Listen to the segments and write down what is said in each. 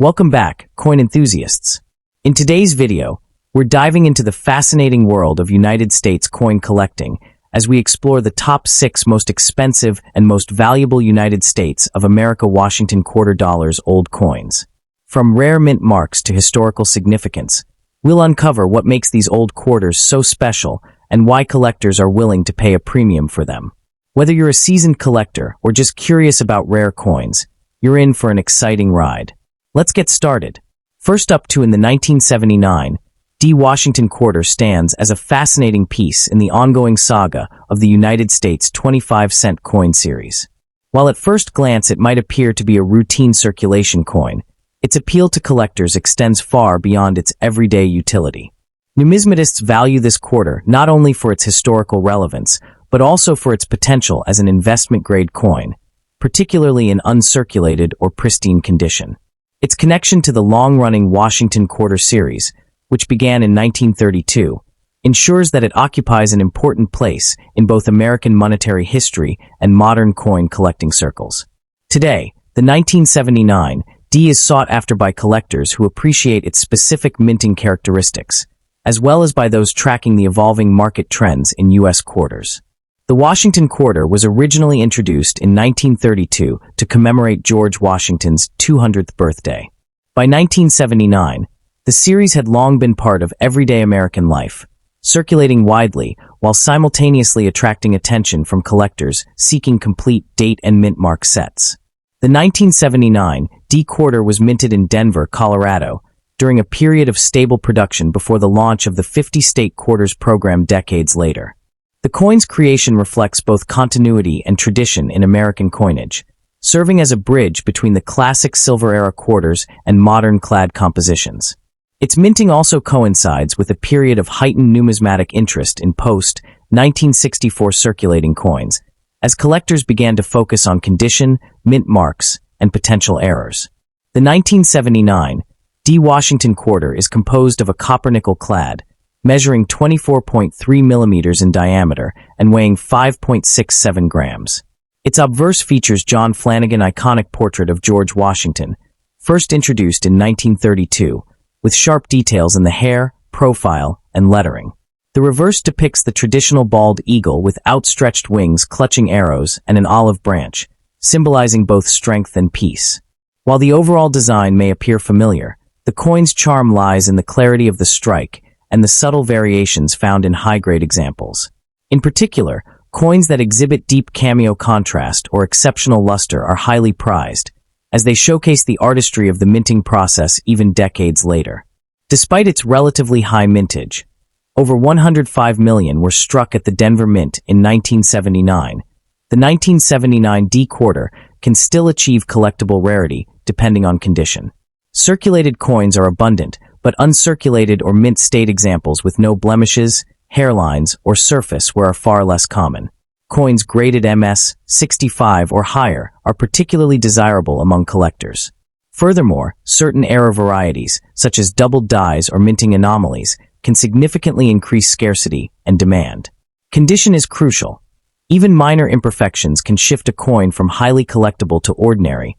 Welcome back, coin enthusiasts. In today's video, we're diving into the fascinating world of United States coin collecting as we explore the top 6 most expensive and most valuable United States of America Washington quarter dollars old coins. From rare mint marks to historical significance, we'll uncover what makes these old quarters so special and why collectors are willing to pay a premium for them. Whether you're a seasoned collector or just curious about rare coins, you're in for an exciting ride. Let's get started. First up in the 1979, D. Washington quarter stands as a fascinating piece in the ongoing saga of the United States 25-cent coin series. While at first glance it might appear to be a routine circulation coin, its appeal to collectors extends far beyond its everyday utility. Numismatists value this quarter not only for its historical relevance, but also for its potential as an investment-grade coin, particularly in uncirculated or pristine condition. Its connection to the long-running Washington quarter series, which began in 1932, ensures that it occupies an important place in both American monetary history and modern coin collecting circles. Today, the 1979 D is sought after by collectors who appreciate its specific minting characteristics, as well as by those tracking the evolving market trends in U.S. quarters. The Washington quarter was originally introduced in 1932 to commemorate George Washington's 200th birthday. By 1979, the series had long been part of everyday American life, circulating widely while simultaneously attracting attention from collectors seeking complete date and mint mark sets. The 1979 D quarter was minted in Denver, Colorado, during a period of stable production before the launch of the 50-state quarters program decades later. The coin's creation reflects both continuity and tradition in American coinage, serving as a bridge between the classic Silver-era quarters and modern clad compositions. Its minting also coincides with a period of heightened numismatic interest in post-1964 circulating coins, as collectors began to focus on condition, mint marks, and potential errors. The 1979 D. Washington quarter is composed of a copper-nickel clad, measuring 24.3 millimeters in diameter and weighing 5.67 grams. Its obverse features John Flanagan's iconic portrait of George Washington, first introduced in 1932, with sharp details in the hair, profile, and lettering. The reverse depicts the traditional bald eagle with outstretched wings clutching arrows and an olive branch, symbolizing both strength and peace. While the overall design may appear familiar, the coin's charm lies in the clarity of the strike and the subtle variations found in high-grade examples. In particular, coins that exhibit deep cameo contrast or exceptional luster are highly prized, as they showcase the artistry of the minting process even decades later. Despite its relatively high mintage, over 105 million were struck at the Denver Mint in 1979. The 1979 D quarter can still achieve collectible rarity depending on condition. Circulated coins are abundant, but uncirculated or mint state examples with no blemishes, hairlines, or surface wear are far less common. Coins graded MS 65 or higher are particularly desirable among collectors. Furthermore, certain error varieties, such as doubled dies or minting anomalies, can significantly increase scarcity and demand. Condition is crucial. Even minor imperfections can shift a coin from highly collectible to ordinary,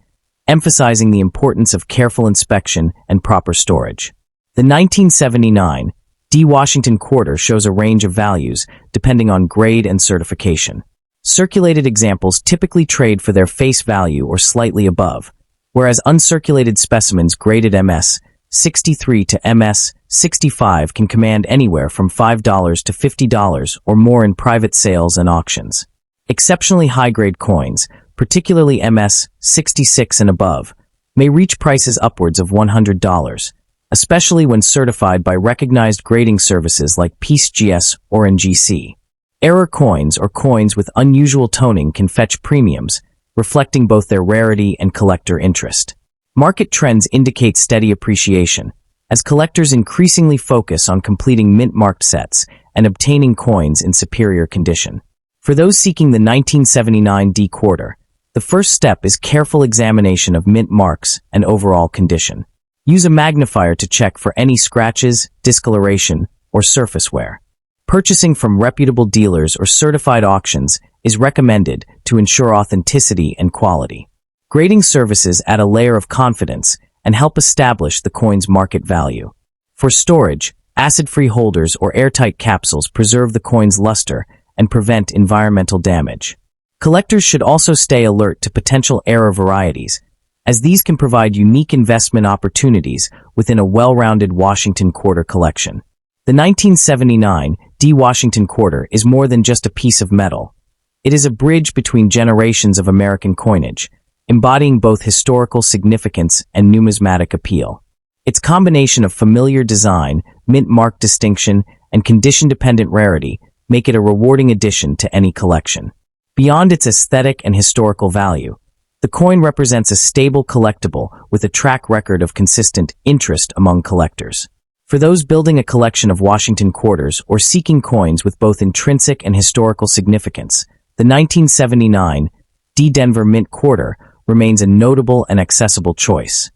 emphasizing the importance of careful inspection and proper storage. The 1979 D. Washington quarter shows a range of values depending on grade and certification. Circulated examples typically trade for their face value or slightly above, whereas uncirculated specimens graded MS 63 to MS 65 can command anywhere from $5 to $50 or more in private sales and auctions. Exceptionally high-grade coins, particularly MS 66 and above, may reach prices upwards of $100, especially when certified by recognized grading services like PeaceGS or NGC. Error coins or coins with unusual toning can fetch premiums, reflecting both their rarity and collector interest. Market trends indicate steady appreciation, as collectors increasingly focus on completing mint-marked sets and obtaining coins in superior condition. For those seeking the 1979 D quarter, the first step is careful examination of mint marks and overall condition. Use a magnifier to check for any scratches, discoloration, or surface wear. Purchasing from reputable dealers or certified auctions is recommended to ensure authenticity and quality. Grading services add a layer of confidence and help establish the coin's market value. For storage, acid-free holders or airtight capsules preserve the coin's luster and prevent environmental damage. Collectors should also stay alert to potential error varieties, as these can provide unique investment opportunities within a well-rounded Washington quarter collection. The 1979 D Washington quarter is more than just a piece of metal. It is a bridge between generations of American coinage, embodying both historical significance and numismatic appeal. Its combination of familiar design, mint mark distinction, and condition-dependent rarity make it a rewarding addition to any collection. Beyond its aesthetic and historical value, the coin represents a stable collectible with a track record of consistent interest among collectors. For those building a collection of Washington quarters or seeking coins with both intrinsic and historical significance, the 1979 D Denver Mint Quarter remains a notable and accessible choice.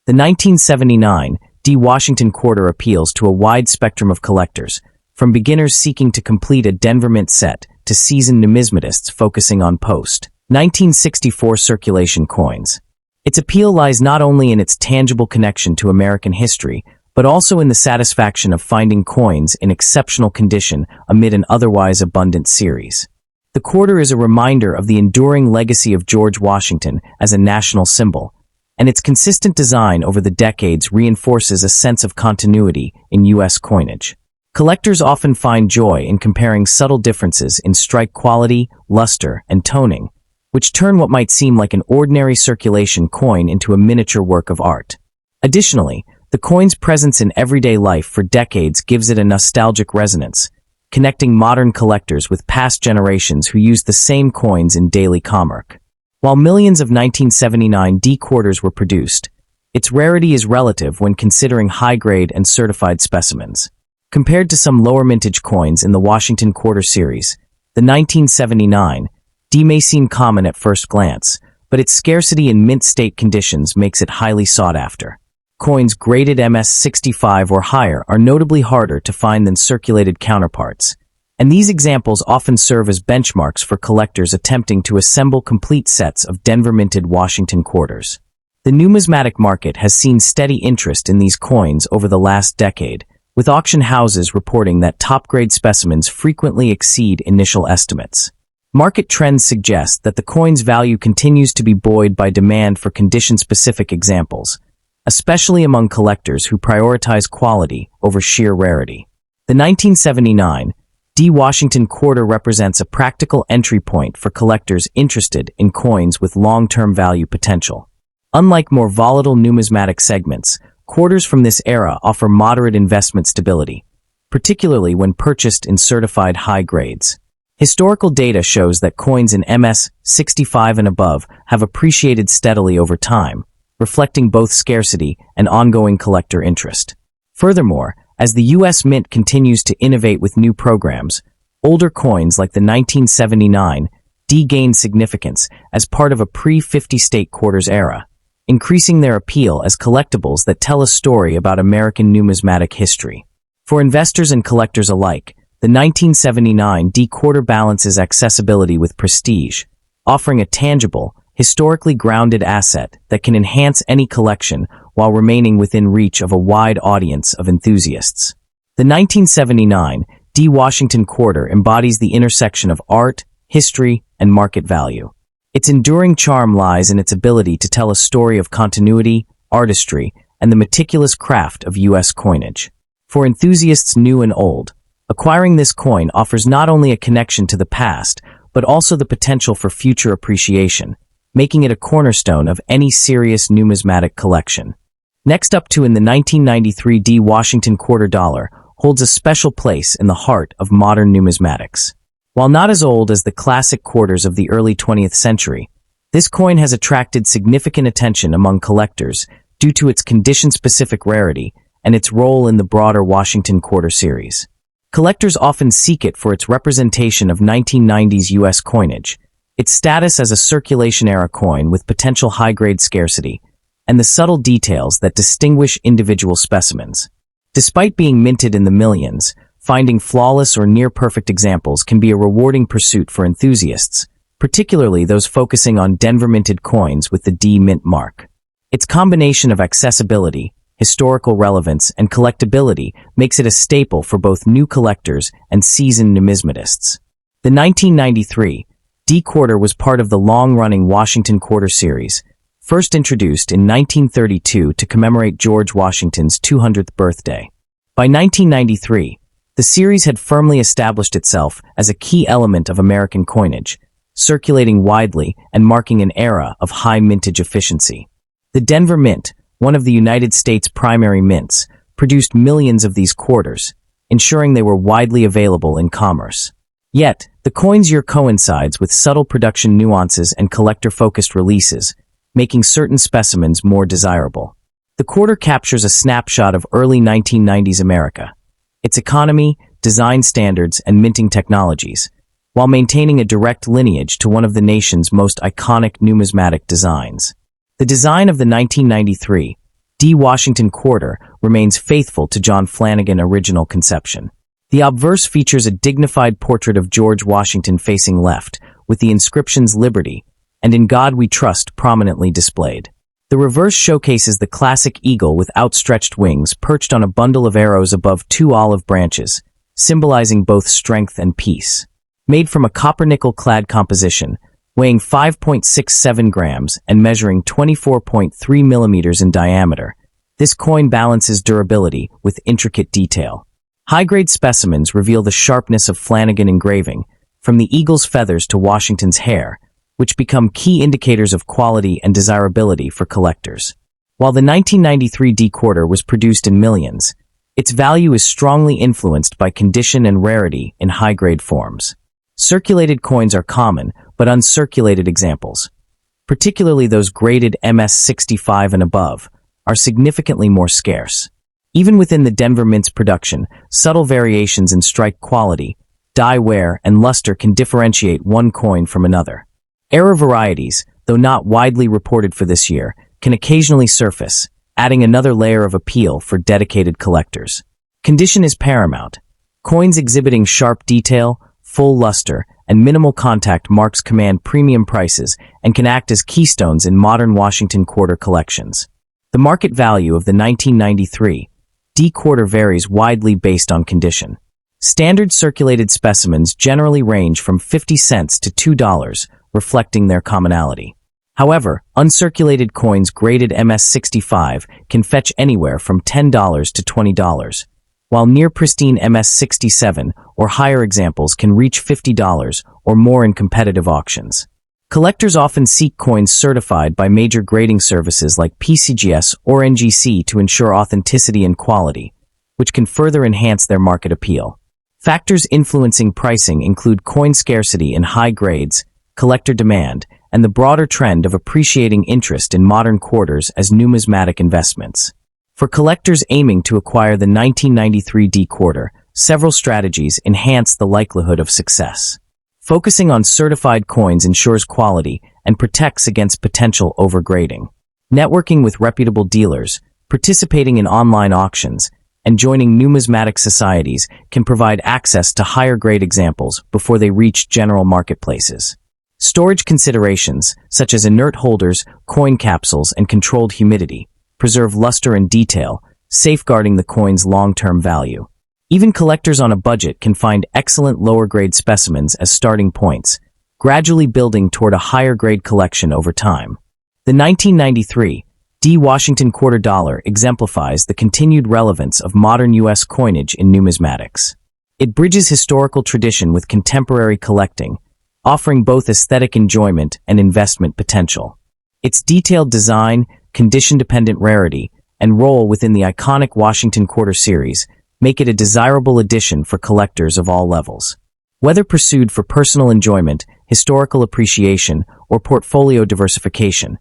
The 1979 D Washington Quarter appeals to a wide spectrum of collectors, from beginners seeking to complete a Denver Mint set to seasoned numismatists focusing on post-1964 circulation coins. Its appeal lies not only in its tangible connection to American history, but also in the satisfaction of finding coins in exceptional condition amid an otherwise abundant series. The quarter is a reminder of the enduring legacy of George Washington as a national symbol, and its consistent design over the decades reinforces a sense of continuity in U.S. coinage. Collectors often find joy in comparing subtle differences in strike quality, luster, and toning, which turn what might seem like an ordinary circulation coin into a miniature work of art. Additionally, the coin's presence in everyday life for decades gives it a nostalgic resonance, connecting modern collectors with past generations who used the same coins in daily commerce. While millions of 1979 D quarters were produced, its rarity is relative when considering high-grade and certified specimens. Compared to some lower mintage coins in the Washington Quarter series, the 1979 D may seem common at first glance, but its scarcity in mint state conditions makes it highly sought after. Coins graded MS-65 or higher are notably harder to find than circulated counterparts, and these examples often serve as benchmarks for collectors attempting to assemble complete sets of Denver-minted Washington quarters. The numismatic market has seen steady interest in these coins over the last decade, with auction houses reporting that top-grade specimens frequently exceed initial estimates. Market trends suggest that the coin's value continues to be buoyed by demand for condition-specific examples, especially among collectors who prioritize quality over sheer rarity. The 1979 D Washington Quarter represents a practical entry point for collectors interested in coins with long-term value potential. Unlike more volatile numismatic segments, quarters from this era offer moderate investment stability, particularly when purchased in certified high grades. Historical data shows that coins in MS-65 and above have appreciated steadily over time, reflecting both scarcity and ongoing collector interest. Furthermore, as the U.S. Mint continues to innovate with new programs, older coins like the 1979 D gain significance as part of a pre-50 state quarters era, increasing their appeal as collectibles that tell a story about American numismatic history. For investors and collectors alike, the 1979 D quarter balances accessibility with prestige, offering a tangible, historically grounded asset that can enhance any collection while remaining within reach of a wide audience of enthusiasts. The 1979 D Washington Quarter embodies the intersection of art, history, and market value. Its enduring charm lies in its ability to tell a story of continuity, artistry, and the meticulous craft of U.S. coinage. For enthusiasts new and old, acquiring this coin offers not only a connection to the past, but also the potential for future appreciation, making it a cornerstone of any serious numismatic collection. Next up in the 1993 D Washington Quarter dollar holds a special place in the heart of modern numismatics. While not as old as the classic quarters of the early 20th century, this coin has attracted significant attention among collectors due to its condition-specific rarity and its role in the broader Washington Quarter series. Collectors often seek it for its representation of 1990s U.S. coinage, its status as a circulation-era coin with potential high-grade scarcity, and the subtle details that distinguish individual specimens. Despite being minted in the millions, finding flawless or near-perfect examples can be a rewarding pursuit for enthusiasts, particularly those focusing on Denver-minted coins with the D mint mark. Its combination of accessibility, historical relevance, and collectability makes it a staple for both new collectors and seasoned numismatists. The 1993 D quarter was part of the long-running Washington Quarter series, first introduced in 1932 to commemorate George Washington's 200th birthday. By 1993, the series had firmly established itself as a key element of American coinage, circulating widely and marking an era of high mintage efficiency. The Denver Mint, one of the United States' primary mints, produced millions of these quarters, ensuring they were widely available in commerce. Yet, the coin's year coincides with subtle production nuances and collector-focused releases, making certain specimens more desirable. The quarter captures a snapshot of early 1990s America, its economy, design standards, and minting technologies, while maintaining a direct lineage to one of the nation's most iconic numismatic designs. The design of the 1993 D Washington Quarter remains faithful to John Flanagan's original conception. The obverse features a dignified portrait of George Washington facing left, with the inscriptions Liberty and In God We Trust prominently displayed. The reverse showcases the classic eagle with outstretched wings perched on a bundle of arrows above two olive branches, symbolizing both strength and peace. Made from a copper-nickel-clad composition, weighing 5.67 grams and measuring 24.3 millimeters in diameter, this coin balances durability with intricate detail. High-grade specimens reveal the sharpness of Flanagan engraving, from the eagle's feathers to Washington's hair, which become key indicators of quality and desirability for collectors. While the 1993 D quarter was produced in millions, its value is strongly influenced by condition and rarity in high-grade forms. Circulated coins are common, but uncirculated examples, particularly those graded MS-65 and above, are significantly more scarce. Even within the Denver Mint's production, subtle variations in strike quality, die wear, and luster can differentiate one coin from another. Error varieties, though not widely reported for this year, can occasionally surface, adding another layer of appeal for dedicated collectors. Condition is paramount. Coins exhibiting sharp detail, full luster, and minimal contact marks command premium prices and can act as keystones in modern Washington Quarter collections. The market value of the 1993 D quarter varies widely based on condition. Standard circulated specimens generally range from 50 cents to $2, reflecting their commonality. However, uncirculated coins graded MS-65 can fetch anywhere from $10 to $20, while near-pristine MS-67 or higher examples can reach $50 or more in competitive auctions. Collectors often seek coins certified by major grading services like PCGS or NGC to ensure authenticity and quality, which can further enhance their market appeal. Factors influencing pricing include coin scarcity in high grades, collector demand, and the broader trend of appreciating interest in modern quarters as numismatic investments. For collectors aiming to acquire the 1993 D quarter, several strategies enhance the likelihood of success. Focusing on certified coins ensures quality and protects against potential overgrading. Networking with reputable dealers, participating in online auctions, and joining numismatic societies can provide access to higher-grade examples before they reach general marketplaces. Storage considerations, such as inert holders, coin capsules, and controlled humidity, preserve luster and detail, safeguarding the coin's long-term value. Even collectors on a budget can find excellent lower-grade specimens as starting points, gradually building toward a higher-grade collection over time. The 1993 D Washington Quarter Dollar exemplifies the continued relevance of modern U.S. coinage in numismatics. It bridges historical tradition with contemporary collecting, offering both aesthetic enjoyment and investment potential. Its detailed design, condition-dependent rarity, and role within the iconic Washington Quarter series make it a desirable addition for collectors of all levels. Whether pursued for personal enjoyment, historical appreciation, or portfolio diversification,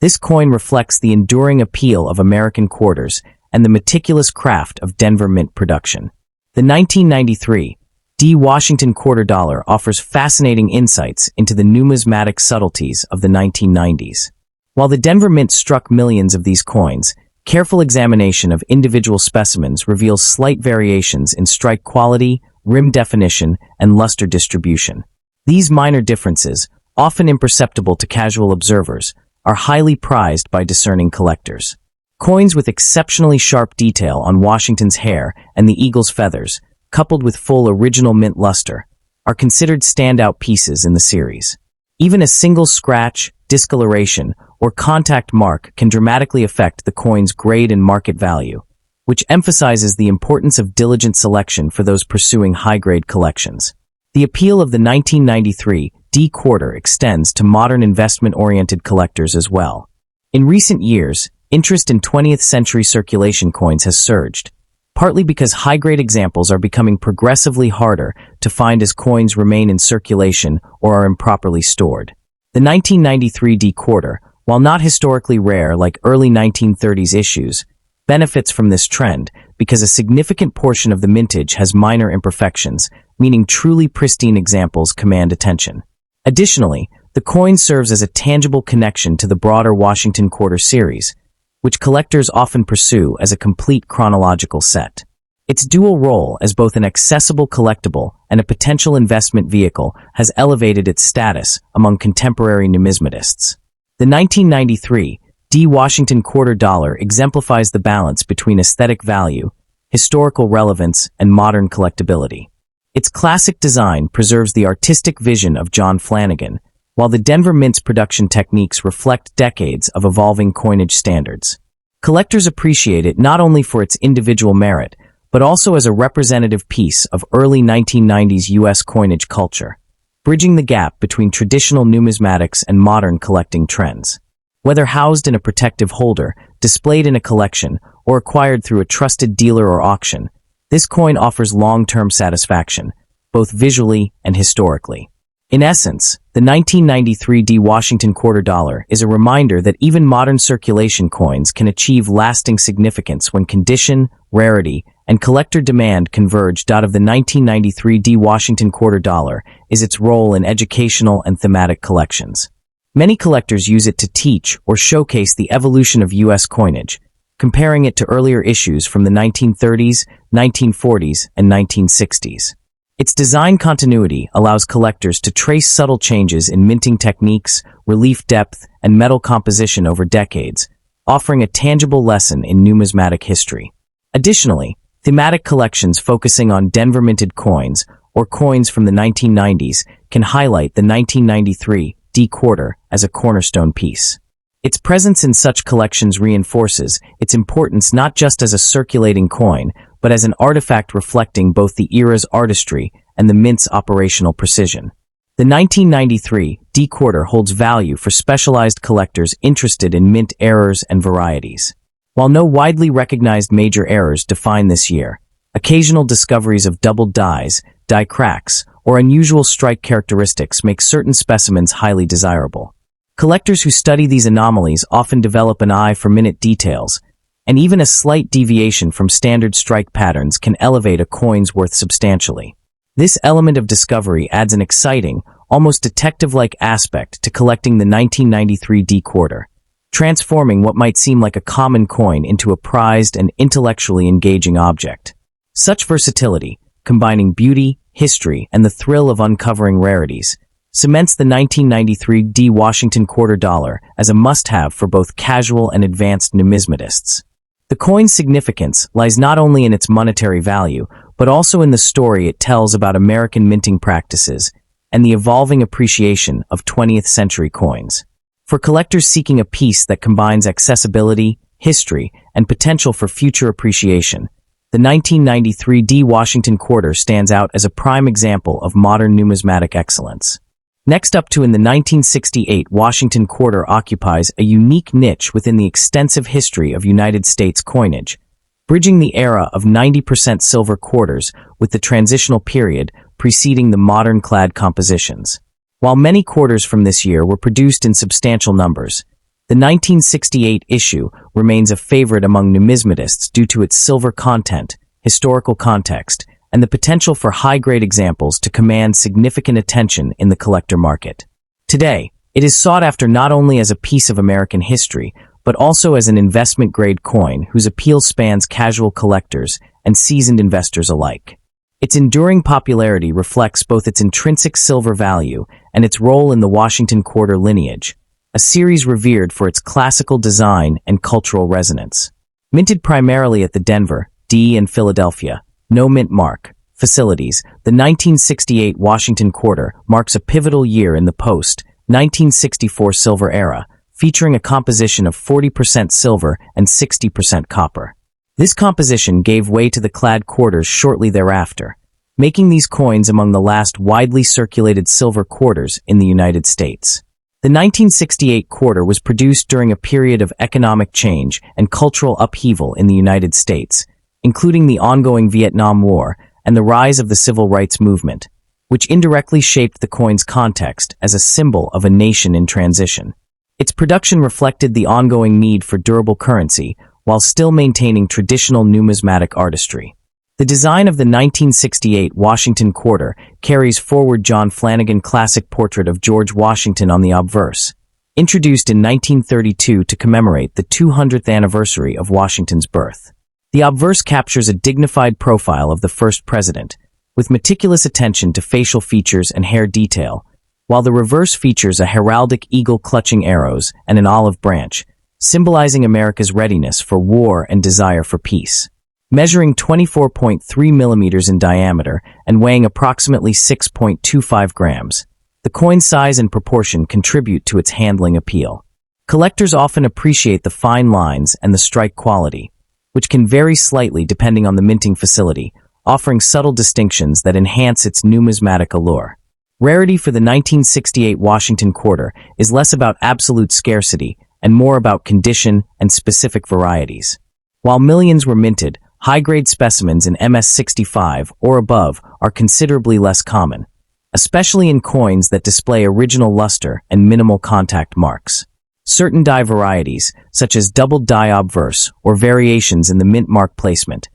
this coin reflects the enduring appeal of American quarters and the meticulous craft of Denver Mint production. The 1993 D Washington Quarter Dollar offers fascinating insights into the numismatic subtleties of the 1990s. While the Denver Mint struck millions of these coins, careful examination of individual specimens reveals slight variations in strike quality, rim definition, and luster distribution. These minor differences, often imperceptible to casual observers, are highly prized by discerning collectors. Coins with exceptionally sharp detail on Washington's hair and the eagle's feathers, coupled with full original mint luster, are considered standout pieces in the series. Even a single scratch, discoloration, or contact mark can dramatically affect the coin's grade and market value, which emphasizes the importance of diligent selection for those pursuing high-grade collections. The appeal of the 1993 D quarter extends to modern investment-oriented collectors as well. In recent years, interest in 20th century circulation coins has surged, partly because high-grade examples are becoming progressively harder to find as coins remain in circulation or are improperly stored. The 1993 D quarter, while not historically rare like early 1930s issues, benefits from this trend because a significant portion of the mintage has minor imperfections, meaning truly pristine examples command attention. Additionally, the coin serves as a tangible connection to the broader Washington Quarter series, which collectors often pursue as a complete chronological set. Its dual role as both an accessible collectible and a potential investment vehicle has elevated its status among contemporary numismatists. The 1993 D Washington Quarter Dollar exemplifies the balance between aesthetic value, historical relevance, and modern collectability. Its classic design preserves the artistic vision of John Flanagan, while the Denver Mint's production techniques reflect decades of evolving coinage standards. Collectors appreciate it not only for its individual merit, but also as a representative piece of early 1990s U.S. coinage culture, bridging the gap between traditional numismatics and modern collecting trends. Whether housed in a protective holder, displayed in a collection, or acquired through a trusted dealer or auction, this coin offers long-term satisfaction, both visually and historically. In essence, the 1993 D Washington Quarter Dollar is a reminder that even modern circulation coins can achieve lasting significance when condition, rarity, and collector demand converge. Of the 1993 D Washington Quarter Dollar is its role in educational and thematic collections. Many collectors use it to teach or showcase the evolution of U.S. coinage, comparing it to earlier issues from the 1930s, 1940s, and 1960s. Its design continuity allows collectors to trace subtle changes in minting techniques, relief depth, and metal composition over decades, offering a tangible lesson in numismatic history. Additionally, thematic collections focusing on Denver minted coins or coins from the 1990s can highlight the 1993 D quarter as a cornerstone piece. Its presence in such collections reinforces its importance not just as a circulating coin, but as an artifact reflecting both the era's artistry and the mint's operational precision. The 1993 D quarter holds value for specialized collectors interested in mint errors and varieties. While no widely recognized major errors define this year, occasional discoveries of doubled dies, die cracks, or unusual strike characteristics make certain specimens highly desirable. Collectors who study these anomalies often develop an eye for minute details, and even a slight deviation from standard strike patterns can elevate a coin's worth substantially. This element of discovery adds an exciting, almost detective-like aspect to collecting the 1993 D quarter, transforming what might seem like a common coin into a prized and intellectually engaging object. Such versatility, combining beauty, history, and the thrill of uncovering rarities, cements the 1993 D Washington Quarter Dollar as a must-have for both casual and advanced numismatists. The coin's significance lies not only in its monetary value, but also in the story it tells about American minting practices and the evolving appreciation of 20th century coins. For collectors seeking a piece that combines accessibility, history, and potential for future appreciation, the 1993 D Washington Quarter stands out as a prime example of modern numismatic excellence. Next up in the 1968 Washington Quarter occupies a unique niche within the extensive history of United States coinage, bridging the era of 90% silver quarters with the transitional period preceding the modern clad compositions. While many quarters from this year were produced in substantial numbers, the 1968 issue remains a favorite among numismatists due to its silver content, historical context, and the potential for high-grade examples to command significant attention in the collector market. Today, it is sought after not only as a piece of American history, but also as an investment-grade coin whose appeal spans casual collectors and seasoned investors alike. Its enduring popularity reflects both its intrinsic silver value and its role in the Washington Quarter lineage, a series revered for its classical design and cultural resonance. Minted primarily at the Denver, D. and Philadelphia, no mint mark facilities, the 1968 Washington Quarter marks a pivotal year in the post-1964 silver era, featuring a composition of 40% silver and 60% copper. This composition gave way to the clad quarters shortly thereafter, making these coins among the last widely circulated silver quarters in the United States. The 1968 quarter was produced during a period of economic change and cultural upheaval in the United States, including the ongoing Vietnam War and the rise of the civil rights movement, which indirectly shaped the coin's context as a symbol of a nation in transition. Its production reflected the ongoing need for durable currency while still maintaining traditional numismatic artistry. The design of the 1968 Washington Quarter carries forward John Flanagan's classic portrait of George Washington on the obverse, introduced in 1932 to commemorate the 200th anniversary of Washington's birth. The obverse captures a dignified profile of the first president, with meticulous attention to facial features and hair detail, while the reverse features a heraldic eagle clutching arrows and an olive branch, symbolizing America's readiness for war and desire for peace. Measuring 24.3 millimeters in diameter and weighing approximately 6.25 grams, the coin's size and proportion contribute to its handling appeal. Collectors often appreciate the fine lines and the strike quality, which can vary slightly depending on the minting facility, offering subtle distinctions that enhance its numismatic allure. Rarity for the 1968 Washington Quarter is less about absolute scarcity and more about condition and specific varieties. While millions were minted, high-grade specimens in MS65 or above are considerably less common, especially in coins that display original luster and minimal contact marks. Certain die varieties, such as doubled die obverse or variations in the mint mark placement,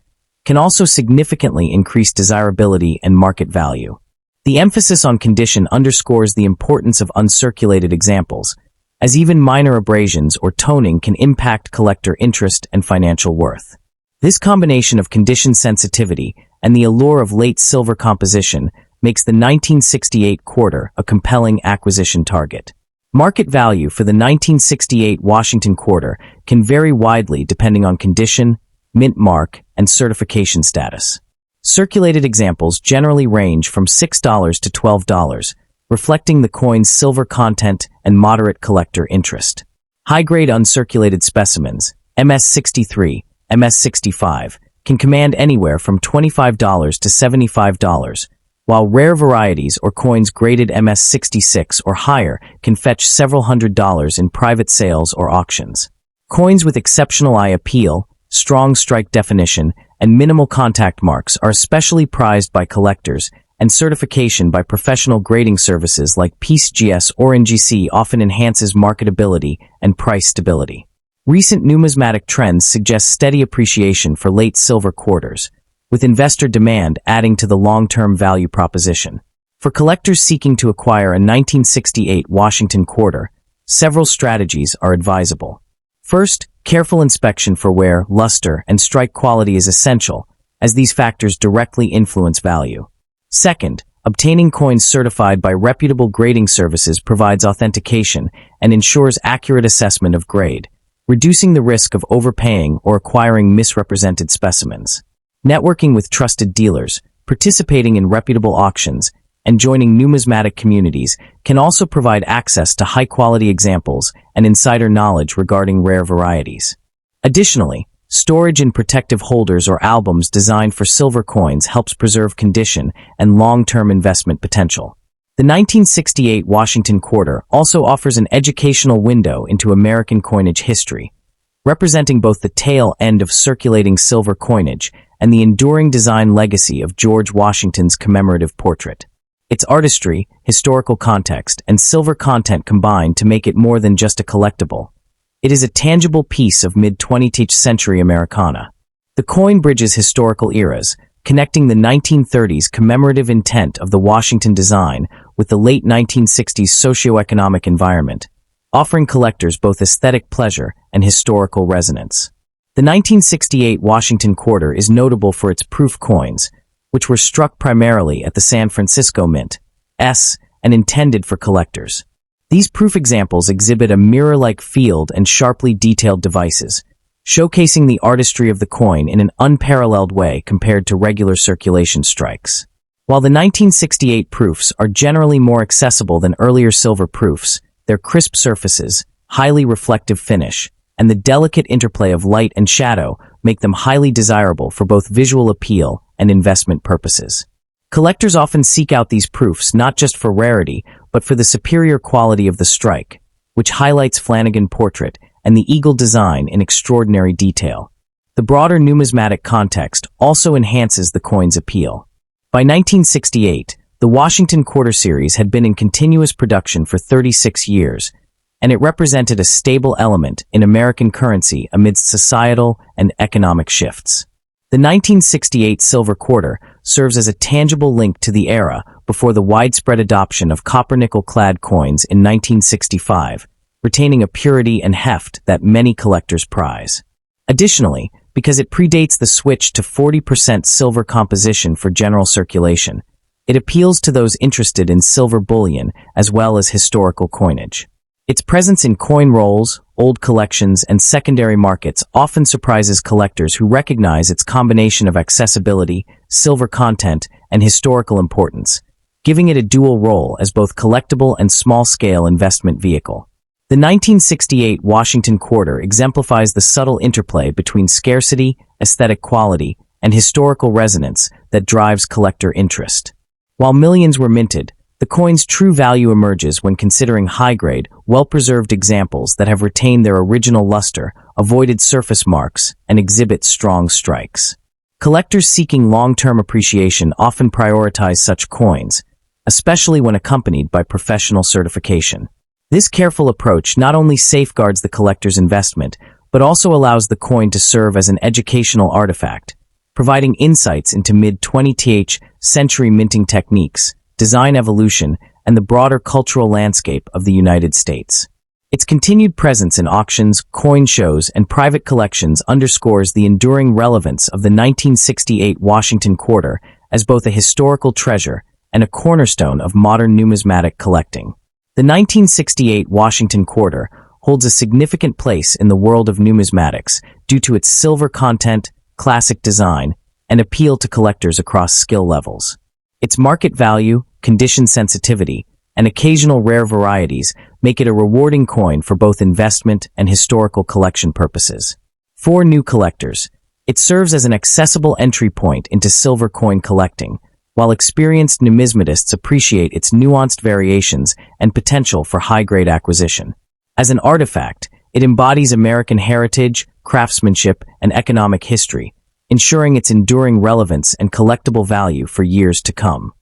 can also significantly increase desirability and market value. The emphasis on condition underscores the importance of uncirculated examples, as even minor abrasions or toning can impact collector interest and financial worth. This combination of condition sensitivity and the allure of late silver composition makes the 1968 Quarter a compelling acquisition target. Market value for the 1968 Washington Quarter can vary widely depending on condition, mint mark, and certification status. Circulated examples generally range from $6 to $12, reflecting the coin's silver content and moderate collector interest. High-grade uncirculated specimens, MS63, MS65, can command anywhere from $25 to $75, while rare varieties or coins graded MS66 or higher can fetch several $100s in private sales or auctions. Coins with exceptional eye appeal, strong strike definition, and minimal contact marks are especially prized by collectors, and certification by professional grading services like PeaceGS or NGC often enhances marketability and price stability. Recent numismatic trends suggest steady appreciation for late silver quarters, with investor demand adding to the long-term value proposition. For collectors seeking to acquire a 1968 Washington Quarter, several strategies are advisable. First, careful inspection for wear, luster, and strike quality is essential, as these factors directly influence value. Second, obtaining coins certified by reputable grading services provides authentication and ensures accurate assessment of grade, reducing the risk of overpaying or acquiring misrepresented specimens. Networking with trusted dealers, participating in reputable auctions, and joining numismatic communities can also provide access to high-quality examples and insider knowledge regarding rare varieties. Additionally, storage in protective holders or albums designed for silver coins helps preserve condition and long-term investment potential. The 1968 Washington Quarter also offers an educational window into American coinage history, representing both the tail end of circulating silver coinage and the enduring design legacy of George Washington's commemorative portrait. Its artistry, historical context, and silver content combine to make it more than just a collectible. It is a tangible piece of mid-20th century Americana. The coin bridges historical eras, connecting the 1930s commemorative intent of the Washington design with the late 1960s socioeconomic environment, offering collectors both aesthetic pleasure and historical resonance. The 1968 Washington Quarter is notable for its proof coins, which were struck primarily at the San Francisco Mint, and intended for collectors. These proof examples exhibit a mirror-like field and sharply detailed devices, showcasing the artistry of the coin in an unparalleled way compared to regular circulation strikes. While the 1968 proofs are generally more accessible than earlier silver proofs, their crisp surfaces, highly reflective finish, and the delicate interplay of light and shadow make them highly desirable for both visual appeal and investment purposes. Collectors often seek out these proofs not just for rarity, but for the superior quality of the strike, which highlights Flanagan portrait and the eagle design in extraordinary detail. The broader numismatic context also enhances the coin's appeal. By 1968, the Washington Quarter Series had been in continuous production for 36 years, and it represented a stable element in American currency amidst societal and economic shifts. The 1968 silver quarter serves as a tangible link to the era before the widespread adoption of copper-nickel-clad coins in 1965, retaining a purity and heft that many collectors prize. Additionally, because it predates the switch to 40% silver composition for general circulation, it appeals to those interested in silver bullion as well as historical coinage. Its presence in coin rolls, old collections, and secondary markets often surprises collectors who recognize its combination of accessibility, silver content, and historical importance, giving it a dual role as both collectible and small-scale investment vehicle. The 1968 Washington Quarter exemplifies the subtle interplay between scarcity, aesthetic quality, and historical resonance that drives collector interest. While millions were minted, the coin's true value emerges when considering high-grade, well-preserved examples that have retained their original luster, avoided surface marks, and exhibit strong strikes. Collectors seeking long-term appreciation often prioritize such coins, especially when accompanied by professional certification. This careful approach not only safeguards the collector's investment, but also allows the coin to serve as an educational artifact, providing insights into mid-20th century minting techniques, design evolution, and the broader cultural landscape of the United States. Its continued presence in auctions, coin shows, and private collections underscores the enduring relevance of the 1968 Washington Quarter as both a historical treasure and a cornerstone of modern numismatic collecting. The 1968 Washington Quarter holds a significant place in the world of numismatics due to its silver content, classic design, and appeal to collectors across skill levels. Its market value, condition sensitivity, and occasional rare varieties make it a rewarding coin for both investment and historical collection purposes. For new collectors, it serves as an accessible entry point into silver coin collecting, while experienced numismatists appreciate its nuanced variations and potential for high-grade acquisition. As an artifact, it embodies American heritage, craftsmanship, and economic history, ensuring its enduring relevance and collectible value for years to come.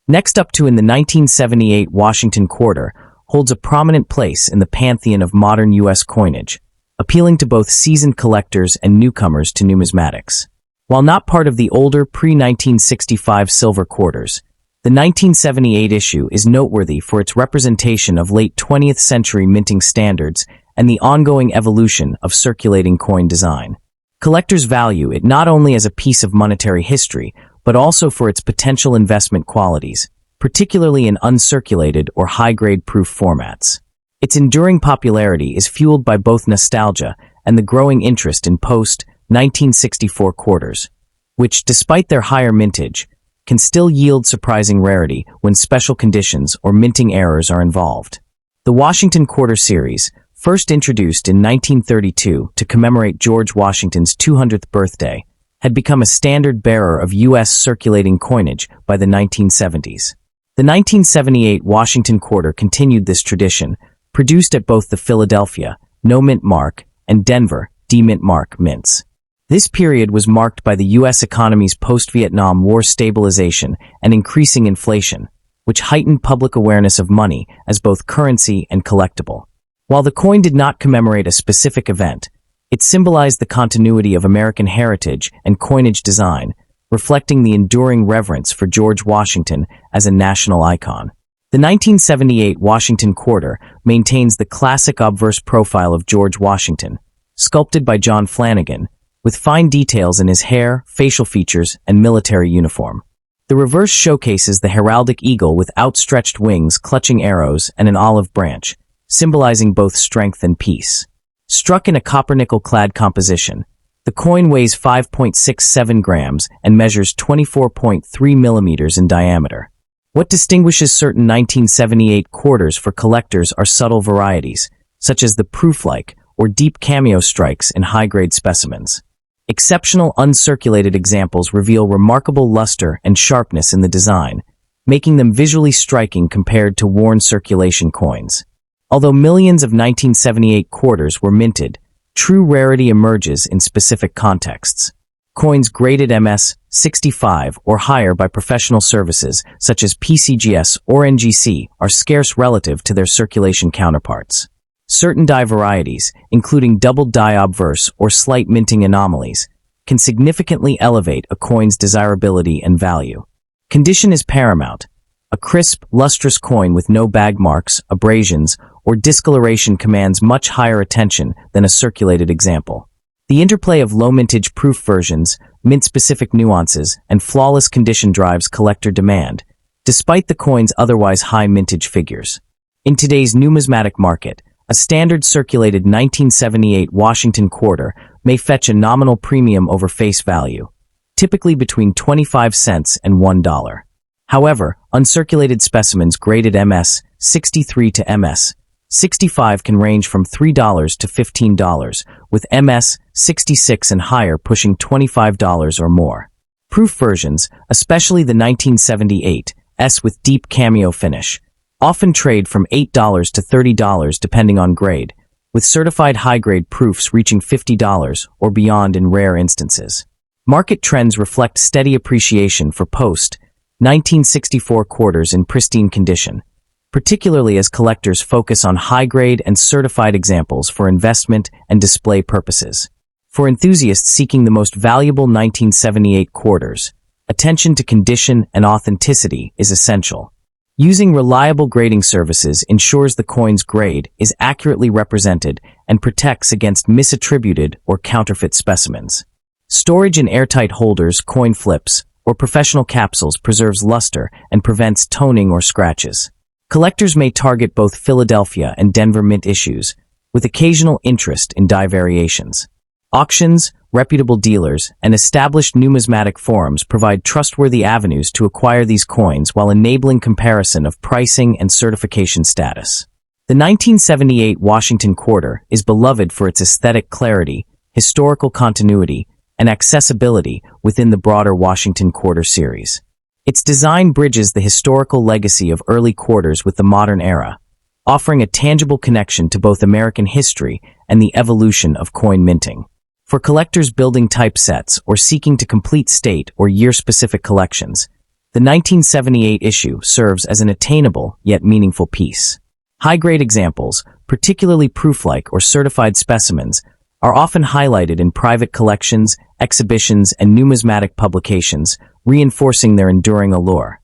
Next up to in the 1978 Washington Quarter holds a prominent place in the pantheon of modern U.S. coinage, appealing to both seasoned collectors and newcomers to numismatics. While not part of the older pre-1965 silver quarters, the 1978 issue is noteworthy for its representation of late 20th century minting standards and the ongoing evolution of circulating coin design. Collectors value it not only as a piece of monetary history, but also for its potential investment qualities, particularly in uncirculated or high-grade proof formats. Its enduring popularity is fueled by both nostalgia and the growing interest in post-1964 quarters, which, despite their higher mintage, can still yield surprising rarity when special conditions or minting errors are involved. The Washington Quarter Series, first introduced in 1932 to commemorate George Washington's 200th birthday, had become a standard bearer of U.S. circulating coinage by the 1970s. The 1978 Washington Quarter continued this tradition, produced at both the Philadelphia, no mint mark, and Denver, D-mint mark mints. This period was marked by the U.S. economy's post-Vietnam War stabilization and increasing inflation, which heightened public awareness of money as both currency and collectible. While the coin did not commemorate a specific event, it symbolized the continuity of American heritage and coinage design, reflecting the enduring reverence for George Washington as a national icon. The 1978 Washington Quarter maintains the classic obverse profile of George Washington, sculpted by John Flanagan, with fine details in his hair, facial features, and military uniform. The reverse showcases the heraldic eagle with outstretched wings clutching arrows and an olive branch, symbolizing both strength and peace. Struck in a copper-nickel-clad composition, the coin weighs 5.67 grams and measures 24.3 millimeters in diameter. What distinguishes certain 1978 quarters for collectors are subtle varieties, such as the proof-like or deep cameo strikes in high-grade specimens. Exceptional uncirculated examples reveal remarkable luster and sharpness in the design, making them visually striking compared to worn circulation coins. Although millions of 1978 quarters were minted, true rarity emerges in specific contexts. Coins graded MS 65 or higher by professional services such as PCGS or NGC are scarce relative to their circulation counterparts. Certain die varieties, including doubled die obverse or slight minting anomalies, can significantly elevate a coin's desirability and value. Condition is paramount. A crisp, lustrous coin with no bag marks, abrasions, or discoloration commands much higher attention than a circulated example. The interplay of low-mintage proof versions, mint-specific nuances, and flawless condition drives collector demand, despite the coin's otherwise high mintage figures. In today's numismatic market, a standard circulated 1978 Washington quarter may fetch a nominal premium over face value, typically between 25 cents and $1. However, uncirculated specimens graded MS 63 to MS 65 can range from $3 to $15, with MS 66 and higher pushing $25 or more. Proof versions, especially the 1978 S with deep cameo finish, often trade from $8 to $30 depending on grade, with certified high-grade proofs reaching $50 or beyond in rare instances. Market trends reflect steady appreciation for post-1964 quarters in pristine condition, particularly as collectors focus on high-grade and certified examples for investment and display purposes. For enthusiasts seeking the most valuable 1978 quarters, attention to condition and authenticity is essential. Using reliable grading services ensures the coin's grade is accurately represented and protects against misattributed or counterfeit specimens. Storage in airtight holders, coin flips, or professional capsules preserves luster and prevents toning or scratches. Collectors may target both Philadelphia and Denver mint issues, with occasional interest in die variations. Auctions, reputable dealers, and established numismatic forums provide trustworthy avenues to acquire these coins while enabling comparison of pricing and certification status. The 1978 Washington quarter is beloved for its aesthetic clarity, historical continuity, and accessibility within the broader Washington quarter series. Its design bridges the historical legacy of early quarters with the modern era, offering a tangible connection to both American history and the evolution of coin minting. For collectors building typesets or seeking to complete state or year-specific collections, the 1978 issue serves as an attainable yet meaningful piece. High-grade examples, particularly proof-like or certified specimens, are often highlighted in private collections, exhibitions, and numismatic publications, reinforcing their enduring allure.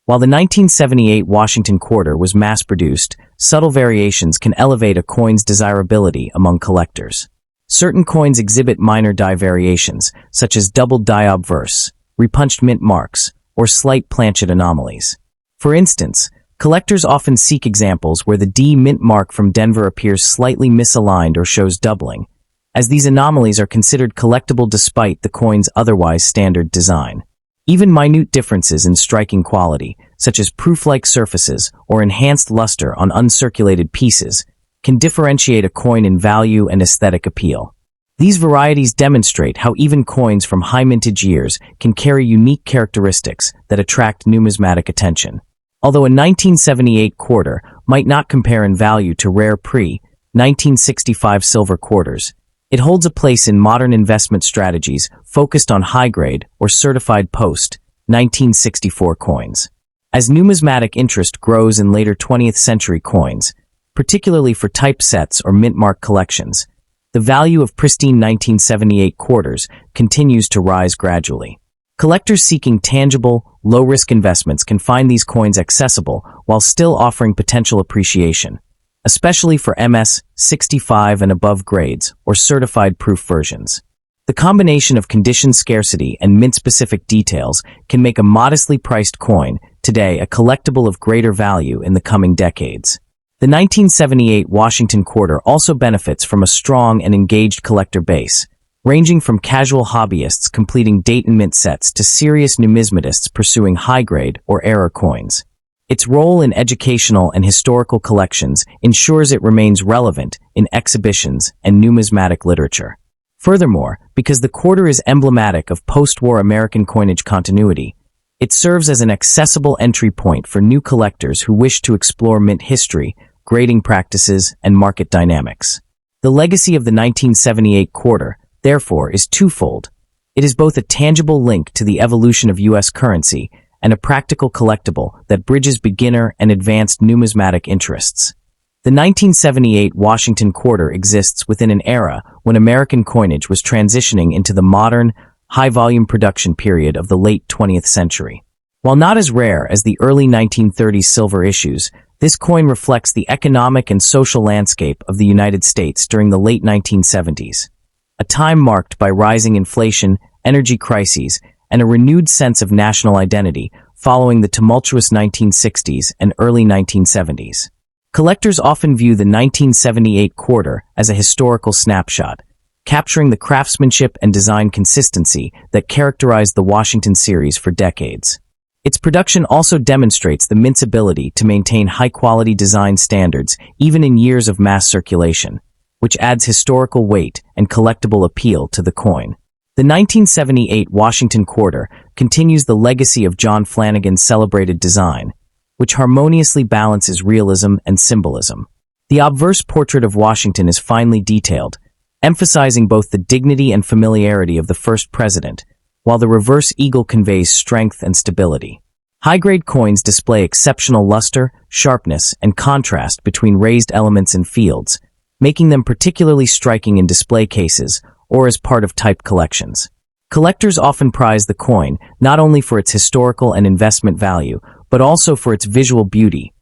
While the 1978 Washington quarter was mass-produced, subtle variations can elevate a coin's desirability among collectors. Certain coins exhibit minor die variations, such as doubled die obverse, repunched mint marks, or slight planchet anomalies. For instance, collectors often seek examples where the D mint mark from Denver appears slightly misaligned or shows doubling, as these anomalies are considered collectible despite the coin's otherwise standard design. Even minute differences in striking quality, such as proof-like surfaces or enhanced luster on uncirculated pieces, can differentiate a coin in value and aesthetic appeal. These varieties demonstrate how even coins from high mintage years can carry unique characteristics that attract numismatic attention. Although a 1978 quarter might not compare in value to rare pre-1965 silver quarters, it holds a place in modern investment strategies focused on high-grade or certified post-1964 coins. As numismatic interest grows in later 20th century coins, particularly for typesets or mint-mark collections, the value of pristine 1978 quarters continues to rise gradually. Collectors seeking tangible, low-risk investments can find these coins accessible while still offering potential appreciation, especially for MS 65 and above grades or certified proof versions. The combination of condition scarcity and mint-specific details can make a modestly priced coin today a collectible of greater value in the coming decades. The 1978 Washington quarter also benefits from a strong and engaged collector base, ranging from casual hobbyists completing date and mint sets to serious numismatists pursuing high-grade or error coins. Its role in educational and historical collections ensures it remains relevant in exhibitions and numismatic literature. Furthermore, because the quarter is emblematic of post-war American coinage continuity, it serves as an accessible entry point for new collectors who wish to explore mint history, grading practices, and market dynamics. The legacy of the 1978 quarter, therefore, is twofold. It is both a tangible link to the evolution of U.S. currency and a practical collectible that bridges beginner and advanced numismatic interests. The 1978 Washington quarter exists within an era when American coinage was transitioning into the modern, high-volume production period of the late 20th century. While not as rare as the early 1930s silver issues, this coin reflects the economic and social landscape of the United States during the late 1970s, a time marked by rising inflation, energy crises, and a renewed sense of national identity following the tumultuous 1960s and early 1970s. Collectors often view the 1978 quarter as a historical snapshot, capturing the craftsmanship and design consistency that characterized the Washington series for decades. Its production also demonstrates the mint's ability to maintain high-quality design standards even in years of mass circulation, which adds historical weight and collectible appeal to the coin. The 1978 Washington quarter continues the legacy of John Flanagan's celebrated design, which harmoniously balances realism and symbolism. The obverse portrait of Washington is finely detailed, emphasizing both the dignity and familiarity of the first president, while the reverse eagle conveys strength and stability. High-grade coins display exceptional luster, sharpness, and contrast between raised elements and fields, making them particularly striking in display cases or as part of type collections. Collectors often prize the coin not only for its historical and investment value, but also for its visual beauty.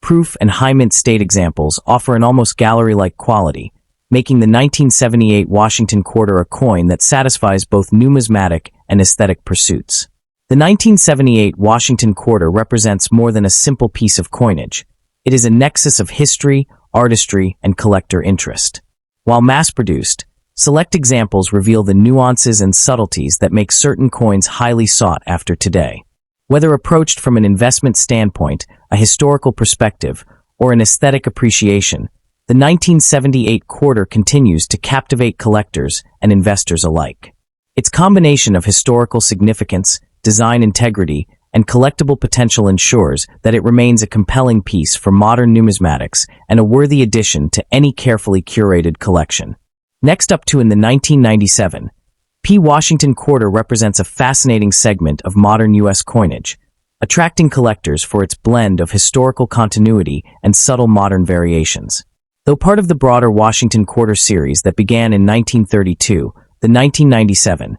Proof and high mint state examples offer an almost gallery-like quality, making the 1978 Washington quarter a coin that satisfies both numismatic and aesthetic pursuits. The 1978 Washington quarter represents more than a simple piece of coinage. It is a nexus of history, artistry, and collector interest. While mass-produced, select examples reveal the nuances and subtleties that make certain coins highly sought after today. Whether approached from an investment standpoint, a historical perspective, or an aesthetic appreciation, the 1978 quarter continues to captivate collectors and investors alike. Its combination of historical significance, design integrity, and collectible potential ensures that it remains a compelling piece for modern numismatics and a worthy addition to any carefully curated collection. Next up in the 1997 P. Washington quarter represents a fascinating segment of modern U.S. coinage, attracting collectors for its blend of historical continuity and subtle modern variations. Though part of the broader Washington quarter series that began in 1932, the 1997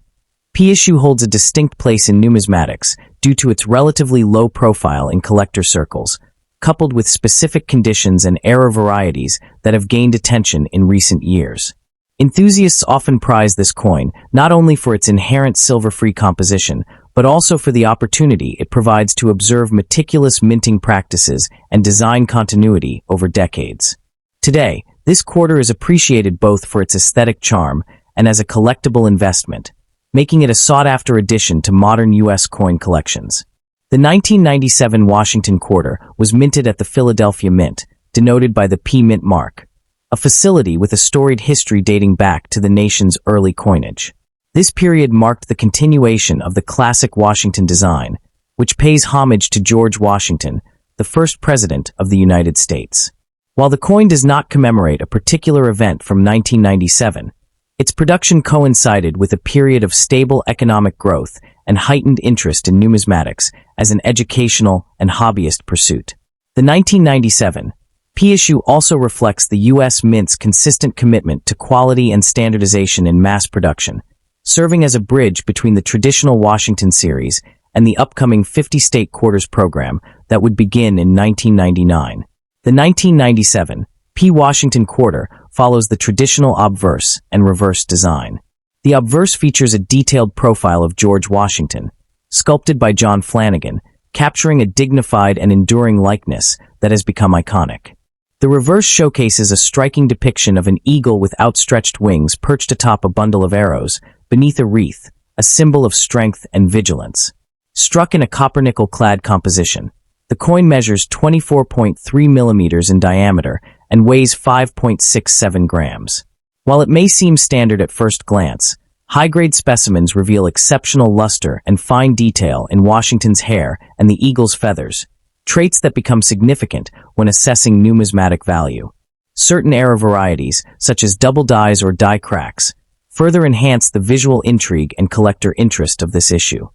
P issue holds a distinct place in numismatics due to its relatively low profile in collector circles, coupled with specific conditions and error varieties that have gained attention in recent years. Enthusiasts often prize this coin not only for its inherent silver-free composition, but also for the opportunity it provides to observe meticulous minting practices and design continuity over decades. Today, this quarter is appreciated both for its aesthetic charm and as a collectible investment, making it a sought-after addition to modern U.S. coin collections. The 1997 Washington quarter was minted at the Philadelphia Mint, denoted by the P Mint mark, a facility with a storied history dating back to the nation's early coinage. This period marked the continuation of the classic Washington design, which pays homage to George Washington, the first president of the United States. While the coin does not commemorate a particular event from 1997, its production coincided with a period of stable economic growth and heightened interest in numismatics as an educational and hobbyist pursuit. The 1997 P issue also reflects the U.S. Mint's consistent commitment to quality and standardization in mass production, serving as a bridge between the traditional Washington series and the upcoming 50-state quarters program that would begin in 1999. The 1997 P Washington quarter follows the traditional obverse and reverse design. The obverse features a detailed profile of George Washington, sculpted by John Flanagan, capturing a dignified and enduring likeness that has become iconic. The reverse showcases a striking depiction of an eagle with outstretched wings perched atop a bundle of arrows, beneath a wreath, a symbol of strength and vigilance. Struck in a copper-nickel-clad composition, the coin measures 24.3 millimeters in diameter and weighs 5.67 grams. While it may seem standard at first glance, high-grade specimens reveal exceptional luster and fine detail in Washington's hair and the eagle's feathers, traits that become significant when assessing numismatic value. Certain era varieties, such as double dies or die cracks, further enhance the visual intrigue and collector interest of this issue.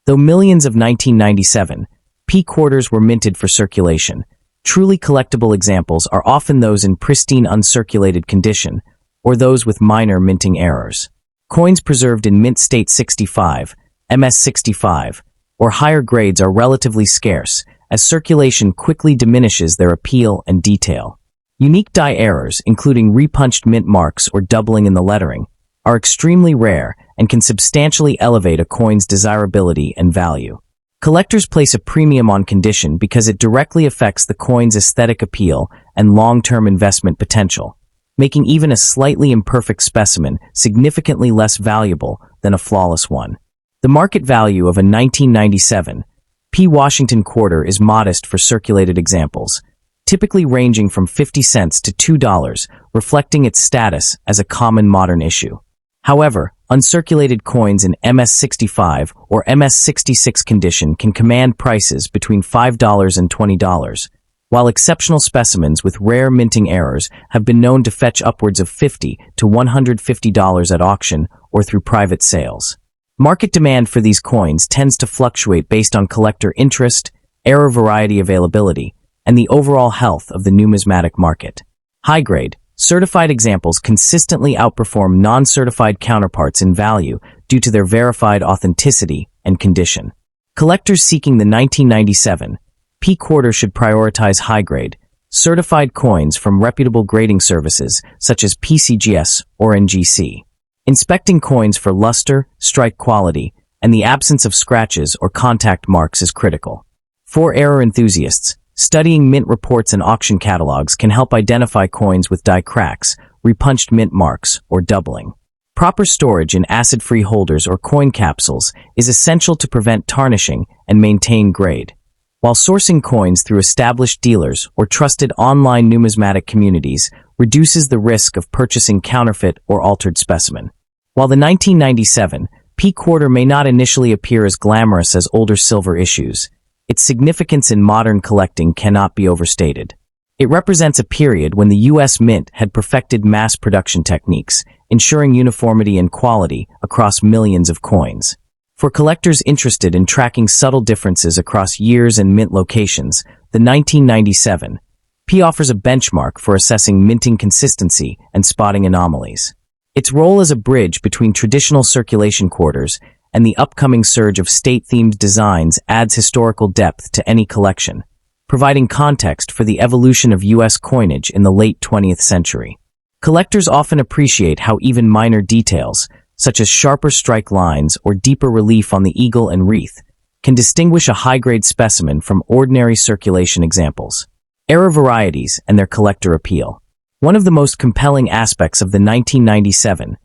Though millions of 1997 P quarters were minted for circulation, truly collectible examples are often those in pristine uncirculated condition or those with minor minting errors. Coins preserved in mint state 65, MS65, or higher grades are relatively scarce, as circulation quickly diminishes their appeal and detail. Unique die errors, including repunched mint marks or doubling in the lettering, are extremely rare and can substantially elevate a coin's desirability and value. Collectors place a premium on condition because it directly affects the coin's aesthetic appeal and long-term investment potential, making even a slightly imperfect specimen significantly less valuable than a flawless one. The market value of a 1997 P. Washington quarter is modest for circulated examples, typically ranging from 50 cents to $2, reflecting its status as a common modern issue. However, uncirculated coins in MS65 or MS66 condition can command prices between $5 and $20, while exceptional specimens with rare minting errors have been known to fetch upwards of $50 to $150 at auction or through private sales. Market demand for these coins tends to fluctuate based on collector interest, error variety availability, and the overall health of the numismatic market. High-grade, certified examples consistently outperform non-certified counterparts in value due to their verified authenticity and condition. Collectors seeking the 1997 P quarter should prioritize high-grade, certified coins from reputable grading services such as PCGS or NGC. Inspecting coins for luster, strike quality, and the absence of scratches or contact marks is critical. For error enthusiasts, studying mint reports and auction catalogs can help identify coins with die cracks, repunched mint marks, or doubling. Proper storage in acid-free holders or coin capsules is essential to prevent tarnishing and maintain grade. While sourcing coins through established dealers or trusted online numismatic communities reduces the risk of purchasing counterfeit or altered specimen. While the 1997 P quarter may not initially appear as glamorous as older silver issues, its significance in modern collecting cannot be overstated. It represents a period when the U.S. Mint had perfected mass production techniques, ensuring uniformity and quality across millions of coins. For collectors interested in tracking subtle differences across years and mint locations, the 1997 P offers a benchmark for assessing minting consistency and spotting anomalies. Its role as a bridge between traditional circulation quarters and the upcoming surge of state-themed designs adds historical depth to any collection, providing context for the evolution of U.S. coinage in the late 20th century. Collectors often appreciate how even minor details, such as sharper strike lines or deeper relief on the eagle and wreath, can distinguish a high-grade specimen from ordinary circulation examples. Error varieties and their collector appeal. One of the most compelling aspects of the 1997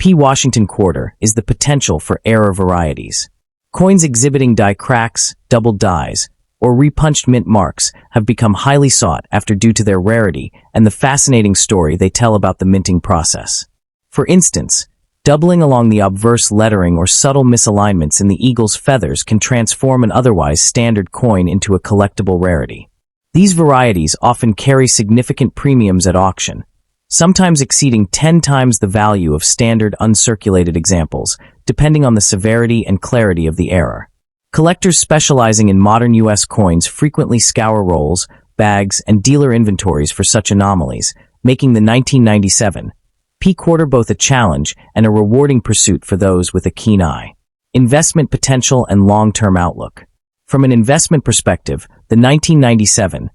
P. Washington quarter is the potential for error varieties. Coins exhibiting die cracks, double dies, or repunched mint marks have become highly sought after due to their rarity and the fascinating story they tell about the minting process. For instance, doubling along the obverse lettering or subtle misalignments in the eagle's feathers can transform an otherwise standard coin into a collectible rarity. These varieties often carry significant premiums at auction, sometimes exceeding 10 times the value of standard uncirculated examples, depending on the severity and clarity of the error. Collectors specializing in modern U.S. coins frequently scour rolls, bags, and dealer inventories for such anomalies, making the 1997 P quarter both a challenge and a rewarding pursuit for those with a keen eye. Investment potential and long-term outlook. From an investment perspective, the 1997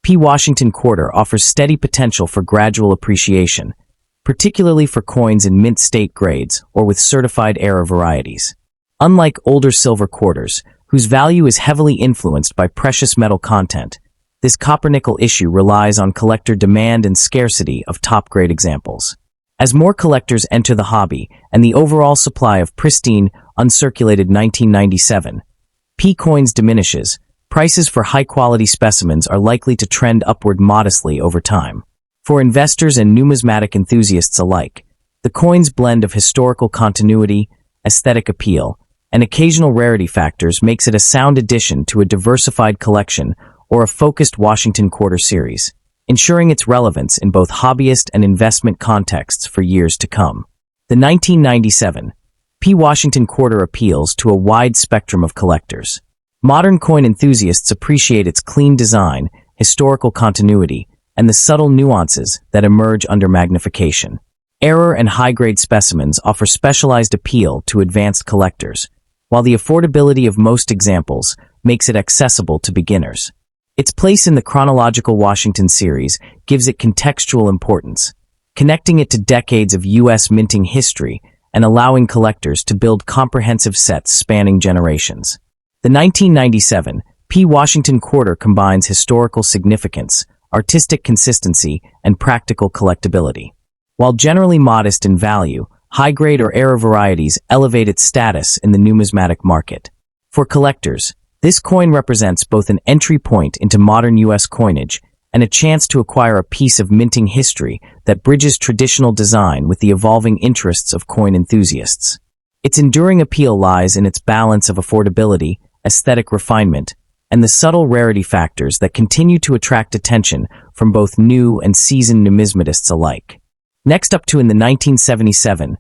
P. Washington quarter offers steady potential for gradual appreciation, particularly for coins in mint state grades or with certified era varieties. Unlike older silver quarters, whose value is heavily influenced by precious metal content, this copper-nickel issue relies on collector demand and scarcity of top-grade examples. As more collectors enter the hobby and the overall supply of pristine, uncirculated 1997 P coins diminishes, prices for high-quality specimens are likely to trend upward modestly over time. For investors and numismatic enthusiasts alike, the coin's blend of historical continuity, aesthetic appeal, and occasional rarity factors makes it a sound addition to a diversified collection or a focused Washington Quarter series, ensuring its relevance in both hobbyist and investment contexts for years to come. The 1997 P Washington Quarter appeals to a wide spectrum of collectors. Modern coin enthusiasts appreciate its clean design, historical continuity, and the subtle nuances that emerge under magnification. Error and high-grade specimens offer specialized appeal to advanced collectors, while the affordability of most examples makes it accessible to beginners. Its place in the chronological Washington series gives it contextual importance, connecting it to decades of U.S. minting history and allowing collectors to build comprehensive sets spanning generations. The 1997 P Washington Quarter combines historical significance, artistic consistency, and practical collectability. While generally modest in value, high-grade or era varieties elevate its status in the numismatic market. For collectors, this coin represents both an entry point into modern U.S. coinage and a chance to acquire a piece of minting history that bridges traditional design with the evolving interests of coin enthusiasts. Its enduring appeal lies in its balance of affordability, aesthetic refinement, and the subtle rarity factors that continue to attract attention from both new and seasoned numismatists alike. Next up in the 1977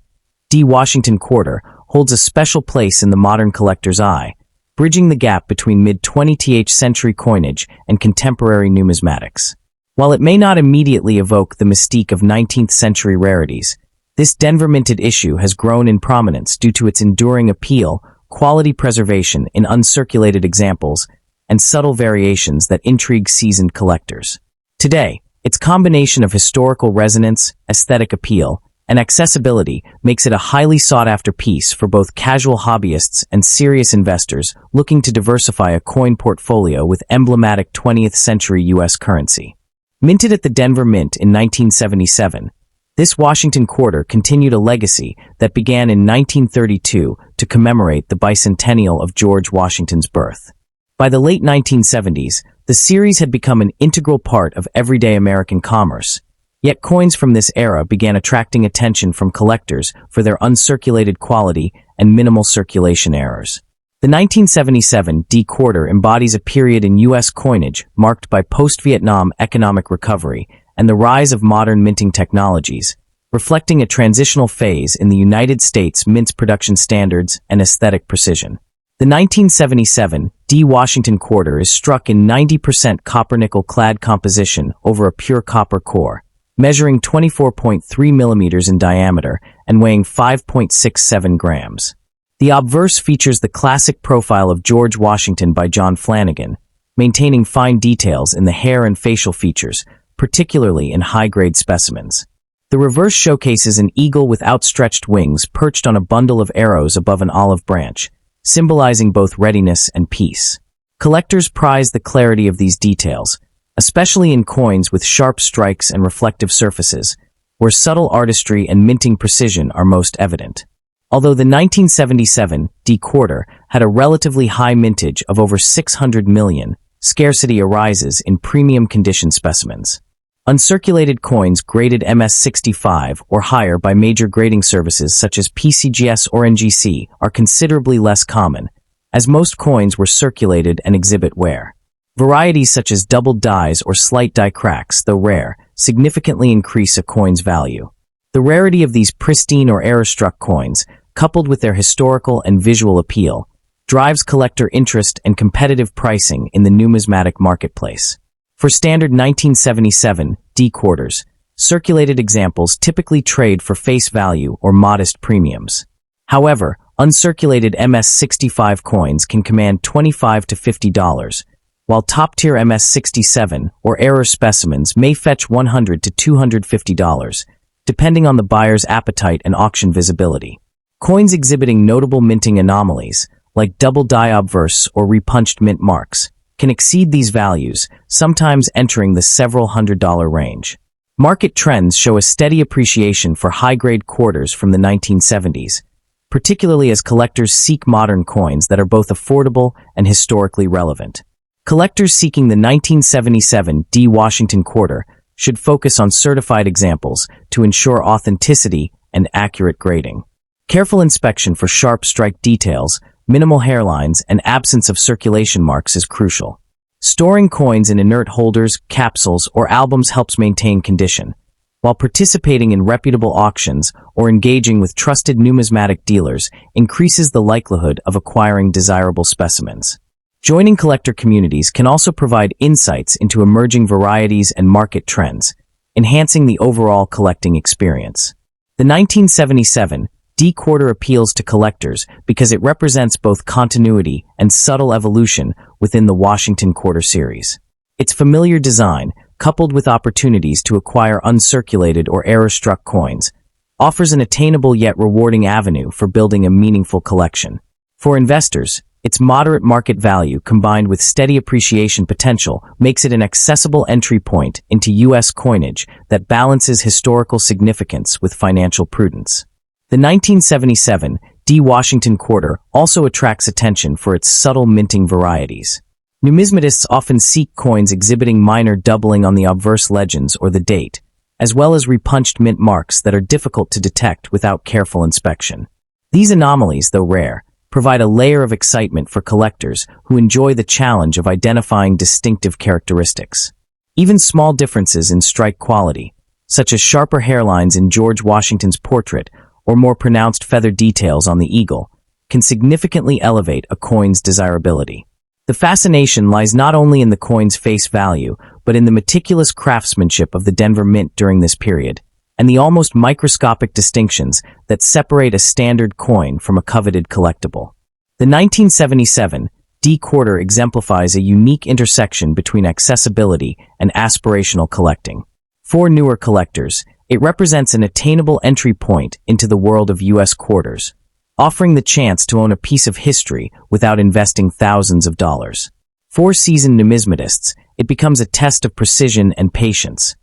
D Washington Quarter holds a special place in the modern collector's eye, bridging the gap between mid-20th century coinage and contemporary numismatics. While it may not immediately evoke the mystique of 19th century rarities, this Denver minted issue has grown in prominence due to its enduring appeal, quality preservation in uncirculated examples, and subtle variations that intrigue seasoned collectors. Today, its combination of historical resonance, aesthetic appeal, and accessibility makes it a highly sought-after piece for both casual hobbyists and serious investors looking to diversify a coin portfolio with emblematic 20th century U.S. currency. Minted at the Denver Mint in 1977, this Washington Quarter continued a legacy that began in 1932 to commemorate the bicentennial of George Washington's birth. By the late 1970s, the series had become an integral part of everyday American commerce, yet coins from this era began attracting attention from collectors for their uncirculated quality and minimal circulation errors. The 1977 D Quarter embodies a period in U.S. coinage marked by post-Vietnam economic recovery and the rise of modern minting technologies, reflecting a transitional phase in the United States mint's production standards and aesthetic precision. The 1977 D Washington Quarter is struck in 90% copper-nickel clad composition over a pure copper core, measuring 24.3 millimeters in diameter and weighing 5.67 grams. The obverse features the classic profile of George Washington by John Flanagan, maintaining fine details in the hair and facial features, particularly in high-grade specimens. The reverse showcases an eagle with outstretched wings perched on a bundle of arrows above an olive branch, symbolizing both readiness and peace. Collectors prize the clarity of these details, especially in coins with sharp strikes and reflective surfaces, where subtle artistry and minting precision are most evident. Although the 1977 D Quarter had a relatively high mintage of over 600 million, scarcity arises in premium condition specimens. Uncirculated coins graded MS65 or higher by major grading services such as PCGS or NGC are considerably less common, as most coins were circulated and exhibit wear. Varieties such as doubled dies or slight die cracks, though rare, significantly increase a coin's value. The rarity of these pristine or error-struck coins, coupled with their historical and visual appeal, drives collector interest and competitive pricing in the numismatic marketplace. For standard 1977 D Quarters, circulated examples typically trade for face value or modest premiums. However, uncirculated MS65 coins can command $25 to $50, while top-tier MS67 or error specimens may fetch $100 to $250, depending on the buyer's appetite and auction visibility. Coins exhibiting notable minting anomalies, like double die obverse or repunched mint marks, can exceed these values, sometimes entering the several $100 range. Market trends show a steady appreciation for high-grade quarters from the 1970s, particularly as collectors seek modern coins that are both affordable and historically relevant. Collectors seeking the 1977 D Washington quarter should focus on certified examples to ensure authenticity and accurate grading. Careful inspection for sharp strike details, minimal hairlines, and absence of circulation marks is crucial. Storing coins in inert holders, capsules, or albums helps maintain condition, while participating in reputable auctions or engaging with trusted numismatic dealers increases the likelihood of acquiring desirable specimens. Joining collector communities can also provide insights into emerging varieties and market trends, enhancing the overall collecting experience. The 1977 D quarter appeals to collectors because it represents both continuity and subtle evolution within the Washington quarter series. Its familiar design, coupled with opportunities to acquire uncirculated or error-struck coins, offers an attainable yet rewarding avenue for building a meaningful collection. For investors, its moderate market value combined with steady appreciation potential makes it an accessible entry point into U.S. coinage that balances historical significance with financial prudence. The 1977 D Washington quarter also attracts attention for its subtle minting varieties. Numismatists often seek coins exhibiting minor doubling on the obverse legends or the date, as well as repunched mint marks that are difficult to detect without careful inspection. These anomalies, though rare, provide a layer of excitement for collectors who enjoy the challenge of identifying distinctive characteristics. Even small differences in strike quality, such as sharper hairlines in George Washington's portrait or more pronounced feather details on the eagle, can significantly elevate a coin's desirability. The fascination lies not only in the coin's face value, but in the meticulous craftsmanship of the Denver Mint during this period, and the almost microscopic distinctions that separate a standard coin from a coveted collectible. The 1977 D quarter exemplifies a unique intersection between accessibility and aspirational collecting. For newer collectors, it represents an attainable entry point into the world of U.S. quarters, offering the chance to own a piece of history without investing thousands of dollars. For seasoned numismatists, it becomes a test of precision and patience.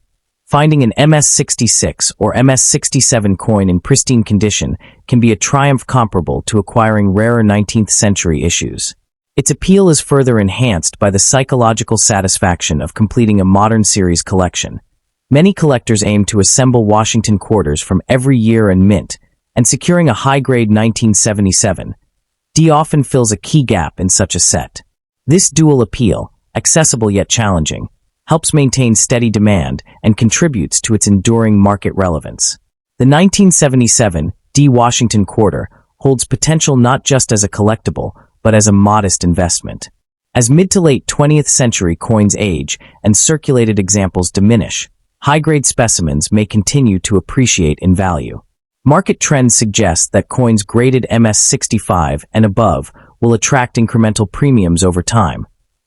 Finding an MS-66 or MS-67 coin in pristine condition can be a triumph comparable to acquiring rarer 19th century issues. Its appeal is further enhanced by the psychological satisfaction of completing a modern series collection. Many collectors aim to assemble Washington quarters from every year and mint, and securing a high-grade 1977 D often fills a key gap in such a set. This dual appeal, accessible yet challenging, helps maintain steady demand and contributes to its enduring market relevance. The 1977 D Washington quarter holds potential not just as a collectible, but as a modest investment. As mid to late 20th century coins age and circulated examples diminish, high-grade specimens may continue to appreciate in value. Market trends suggest that coins graded MS-65 and above will attract incremental premiums over time,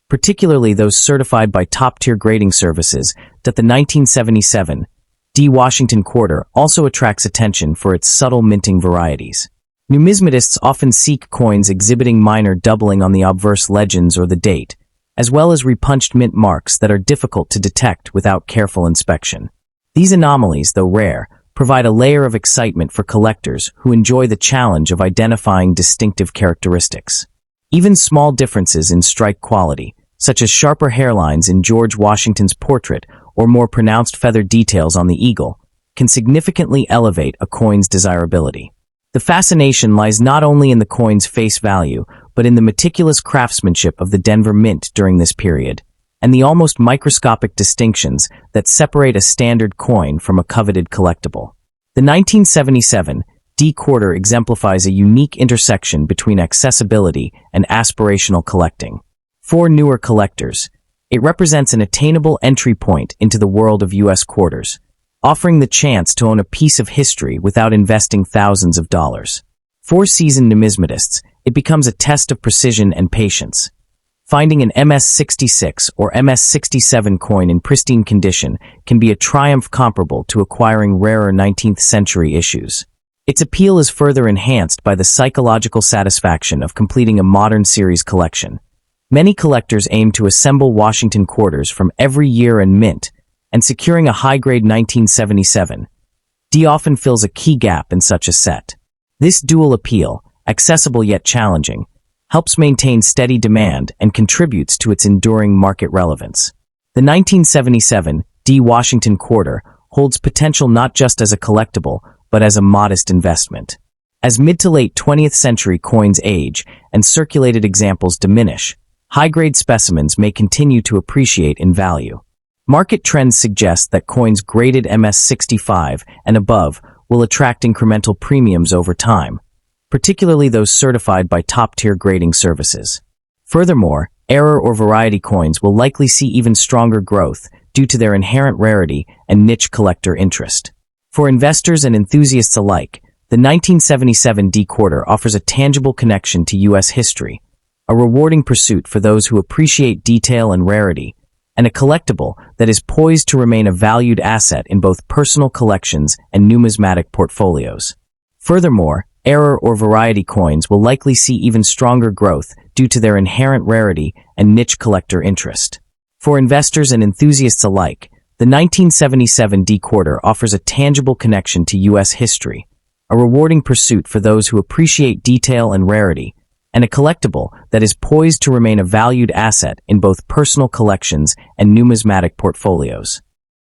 particularly those certified by top-tier grading services. That the 1977 D Washington quarter also attracts attention for its subtle minting varieties. Numismatists often seek coins exhibiting minor doubling on the obverse legends or the date, as well as repunched mint marks that are difficult to detect without careful inspection. These anomalies, though rare, provide a layer of excitement for collectors who enjoy the challenge of identifying distinctive characteristics. Even small differences in strike quality, such as sharper hairlines in George Washington's portrait or more pronounced feather details on the eagle, can significantly elevate a coin's desirability. The fascination lies not only in the coin's face value, but in the meticulous craftsmanship of the Denver Mint during this period, and the almost microscopic distinctions that separate a standard coin from a coveted collectible. The 1977 D quarter exemplifies a unique intersection between accessibility and aspirational collecting. For newer collectors, it represents an attainable entry point into the world of U.S. quarters, offering the chance to own a piece of history without investing thousands of dollars. For seasoned numismatists, it becomes a test of precision and patience. Finding an MS-66 or MS-67 coin in pristine condition can be a triumph comparable to acquiring rarer 19th century issues. Its appeal is further enhanced by the psychological satisfaction of completing a modern series collection. Many collectors aim to assemble Washington quarters from every year and mint, and securing a high-grade 1977 D often fills a key gap in such a set. This dual appeal, accessible yet challenging, helps maintain steady demand and contributes to its enduring market relevance. The 1977 D Washington quarter holds potential not just as a collectible, but as a modest investment. As mid to late 20th century coins age and circulated examples diminish, high-grade specimens may continue to appreciate in value. Market trends suggest that coins graded MS-65 and above will attract incremental premiums over time, particularly those certified by top-tier grading services. Furthermore, error or variety coins will likely see even stronger growth due to their inherent rarity and niche collector interest. For investors and enthusiasts alike, the 1977 D quarter offers a tangible connection to U.S. history, a rewarding pursuit for those who appreciate detail and rarity, and a collectible that is poised to remain a valued asset in both personal collections and numismatic portfolios. Furthermore, error or variety coins will likely see even stronger growth due to their inherent rarity and niche collector interest. For investors and enthusiasts alike, the 1977 D quarter offers a tangible connection to U.S. history, a rewarding pursuit for those who appreciate detail and rarity, and a collectible that is poised to remain a valued asset in both personal collections and numismatic portfolios.